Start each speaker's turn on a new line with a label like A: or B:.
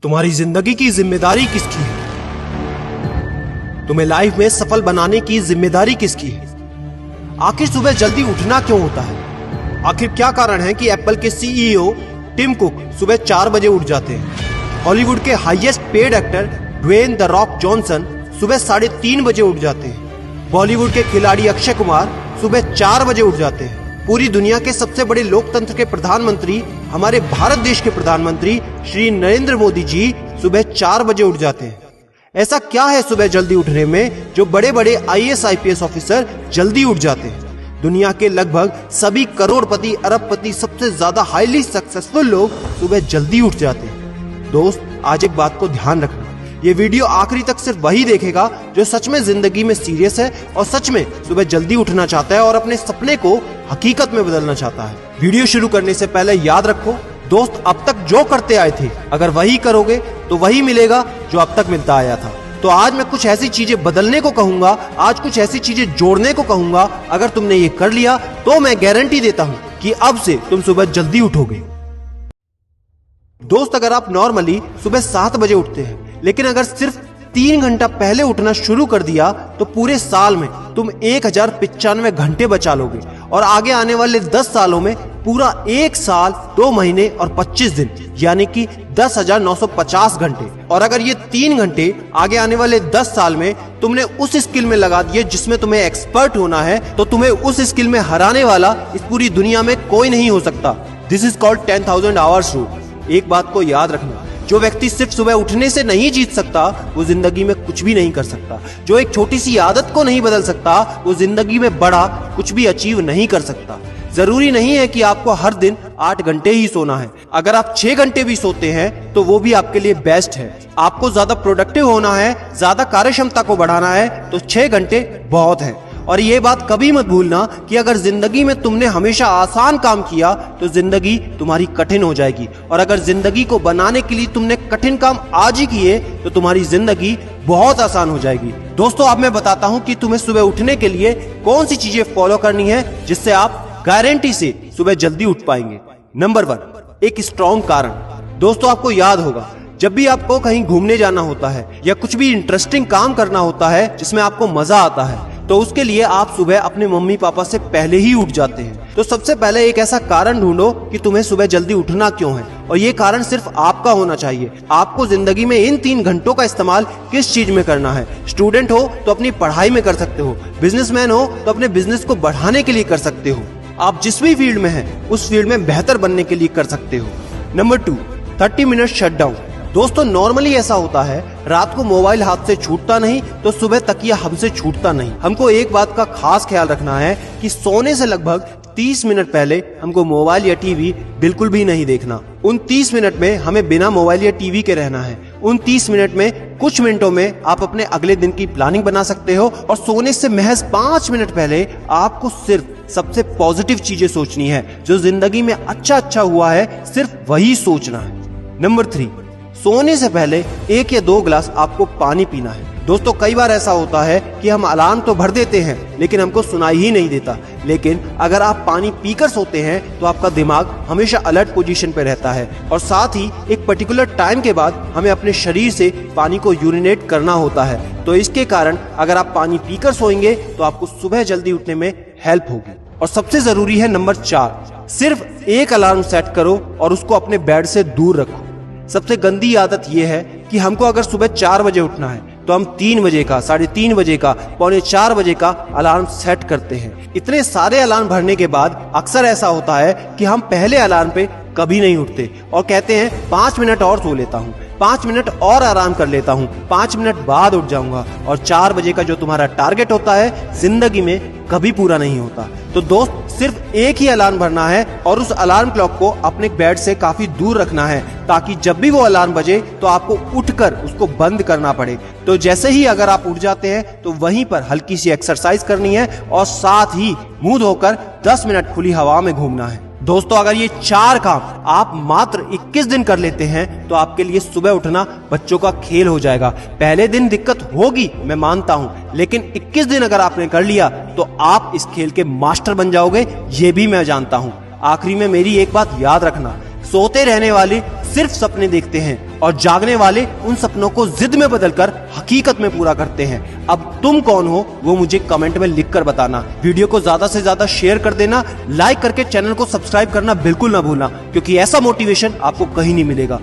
A: तुम्हारी जिंदगी की जिम्मेदारी किसकी है? तुम्हें लाइफ में सफल बनाने की जिम्मेदारी किसकी है? आखिर सुबह जल्दी उठना क्यों होता है? आखिर क्या कारण है कि एप्पल के सीईओ टिम कुक सुबह 4 बजे उठ जाते हैं? हॉलीवुड के highest paid actor Dwayne the Rock Johnson सुबह 3:30 बजे उठ जाते हैं। बॉलीवुड के खिलाड़ी अक्षय कुमार सुबह 4 बजे उठ जाते हैं। पूरी दुनिया के सबसे बड़े लोकतंत्र के प्रधानमंत्री, हमारे भारत देश के प्रधानमंत्री श्री नरेंद्र मोदी जी सुबह 4 बजे उठ जाते हैं। ऐसा क्या है सुबह जल्दी उठने में जो बड़े बड़े आईएएस आईपीएस ऑफिसर जल्दी उठ जाते हैं? दुनिया के लगभग सभी करोड़पति, अरबपति, सबसे ज्यादा हाईली सक्सेसफुल लोग सुबह जल्दी उठ जाते हैं। दोस्त, आज एक बात को ध्यान रखना, ये वीडियो आखिरी तक सिर्फ वही देखेगा जो सच में जिंदगी में सीरियस है और सच में सुबह जल्दी उठना चाहता है और अपने सपने को हकीकत में बदलना चाहता है। वीडियो शुरू करने से पहले याद रखो दोस्त, अब तक जो करते आए थे अगर वही करोगे तो वही मिलेगा जो अब तक मिलता आया था। तो आज मैं कुछ ऐसी चीजें बदलने को कहूंगा, आज कुछ ऐसी चीजें जोड़ने को कहूंगा। अगर तुमने ये कर लिया तो मैं गारंटी देता हूं कि अब से तुम सुबह जल्दी उठोगे। दोस्त, अगर आप नॉर्मली सुबह 7 बजे उठते हैं लेकिन अगर सिर्फ 3 घंटा पहले उठना शुरू कर दिया तो पूरे साल में तुम 1095 घंटे बचा लोगे और आगे आने वाले 10 सालों में पूरा 1 साल 2 महीने और 25 दिन यानी कि 10,950 घंटे। और अगर ये 3 घंटे आगे आने वाले 10 साल में तुमने उस स्किल में लगा दिए जिसमें तुम्हें एक्सपर्ट होना है तो तुम्हें उस स्किल में हराने वाला इस पूरी दुनिया में कोई नहीं हो सकता। This is called 10,000 hours rule. एक बात को याद रखना, जो व्यक्ति सिर्फ सुबह उठने से नहीं जीत सकता वो जिंदगी में कुछ भी नहीं कर सकता। जो एक छोटी सी आदत को नहीं बदल सकता वो जिंदगी में बड़ा कुछ भी अचीव नहीं कर सकता। जरूरी नहीं है कि आपको हर दिन 8 घंटे ही सोना है। अगर आप 6 घंटे भी सोते हैं तो वो भी आपके लिए बेस्ट है। आपको ज्यादा प्रोडक्टिव होना है, ज्यादा कार्यक्षमता को बढ़ाना है तो 6 घंटे बहुत है। और ये बात कभी मत भूलना कि अगर जिंदगी में तुमने हमेशा आसान काम किया तो जिंदगी तुम्हारी कठिन हो जाएगी और अगर जिंदगी को बनाने के लिए तुमने कठिन काम आज ही किए तो तुम्हारी जिंदगी बहुत आसान हो जाएगी। दोस्तों, अब मैं बताता हूँ कि तुम्हें सुबह उठने के लिए कौन सी चीजें फॉलो करनी है जिससे आप गारंटी से सुबह जल्दी उठ पाएंगे। नंबर 1, एक स्ट्रॉन्ग कारण। दोस्तों, आपको याद होगा जब भी आपको कहीं घूमने जाना होता है या कुछ भी इंटरेस्टिंग काम करना होता है जिसमें आपको मजा आता है तो उसके लिए आप सुबह अपने मम्मी पापा से पहले ही उठ जाते हैं। तो सबसे पहले एक ऐसा कारण ढूंढो कि तुम्हें सुबह जल्दी उठना क्यों है और ये कारण सिर्फ आपका होना चाहिए। आपको जिंदगी में इन 3 घंटों का इस्तेमाल किस चीज में करना है? स्टूडेंट हो तो अपनी पढ़ाई में कर सकते हो, बिजनेसमैन हो तो अपने बिजनेस को बढ़ाने के लिए कर सकते हो, आप जिस भी फील्ड में हैं उस फील्ड में बेहतर बनने के लिए कर सकते हो। Number 2, 30 minute shutdown. दोस्तों, नॉर्मली ऐसा होता है रात को मोबाइल हाथ से छूटता नहीं तो सुबह तकिया हमसे छूटता नहीं। हमको एक बात का खास ख्याल रखना है कि सोने से लगभग 30 मिनट पहले हमको मोबाइल या टीवी बिल्कुल भी नहीं देखना। उन 30 मिनट में हमें बिना मोबाइल या टीवी के रहना है। उन 30 मिनट में कुछ मिनटों में आप अपने अगले दिन की प्लानिंग बना सकते हो और सोने से महज 5 मिनट पहले आपको सिर्फ सबसे पॉजिटिव चीजें सोचनी है। जो जिंदगी में अच्छा हुआ है सिर्फ वही सोचना है। नंबर 3, सोने से पहले 1 या 2 गिलास आपको पानी पीना है। दोस्तों, कई बार ऐसा होता है कि हम अलार्म तो भर देते हैं लेकिन हमको सुनाई ही नहीं देता। लेकिन अगर आप पानी पीकर सोते हैं तो आपका दिमाग हमेशा अलर्ट पोजीशन पे रहता है और साथ ही एक पर्टिकुलर टाइम के बाद हमें अपने शरीर से पानी को यूरिनेट करना होता है। तो इसके कारण अगर आप पानी पीकर सोएंगे तो आपको सुबह जल्दी उठने में हेल्प होगी। और सबसे जरूरी है नंबर 4, सिर्फ एक अलार्म सेट करो और उसको अपने बेड से दूर रखो। सबसे गंदी आदत यह है कि हमको अगर सुबह 4 बजे उठना है तो हम 3 बजे का, 3:30 बजे का, 3:45 बजे का अलार्म सेट करते हैं। इतने सारे अलार्म भरने के बाद अक्सर ऐसा होता है कि हम पहले अलार्म पे कभी नहीं उठते और कहते हैं 5 मिनट और सो लेता हूँ, 5 मिनट और आराम कर लेता हूँ, 5 मिनट बाद उठ जाऊंगा। और 4 बजे का जो तुम्हारा टारगेट होता है जिंदगी में कभी पूरा नहीं होता। तो दोस्त, सिर्फ एक ही अलार्म भरना है और उस अलार्म क्लॉक को अपने बेड से काफी दूर रखना है ताकि जब भी वो अलार्म बजे तो आपको उठकर उसको बंद करना पड़े। तो जैसे ही अगर आप उठ जाते हैं तो वहीं पर हल्की सी एक्सरसाइज करनी है और साथ ही मुंह धोकर 10 मिनट खुली हवा में घूमना है। दोस्तों, अगर ये 4 काम आप मात्र 21 दिन कर लेते हैं तो आपके लिए सुबह उठना बच्चों का खेल हो जाएगा। पहले दिन दिक्कत होगी, मैं मानता हूं, लेकिन 21 दिन अगर आपने कर लिया तो आप इस खेल के मास्टर बन जाओगे, ये भी मैं जानता हूं। आखिरी में मेरी एक बात याद रखना, सोते रहने वाले सिर्फ सपने देखते हैं और जागने वाले उन सपनों को जिद में बदलकर हकीकत में पूरा करते हैं। अब तुम कौन हो वो मुझे कमेंट में लिखकर बताना। वीडियो को ज्यादा से ज्यादा शेयर कर देना, लाइक करके चैनल को सब्सक्राइब करना बिल्कुल ना भूलना, क्योंकि ऐसा मोटिवेशन आपको कहीं नहीं मिलेगा।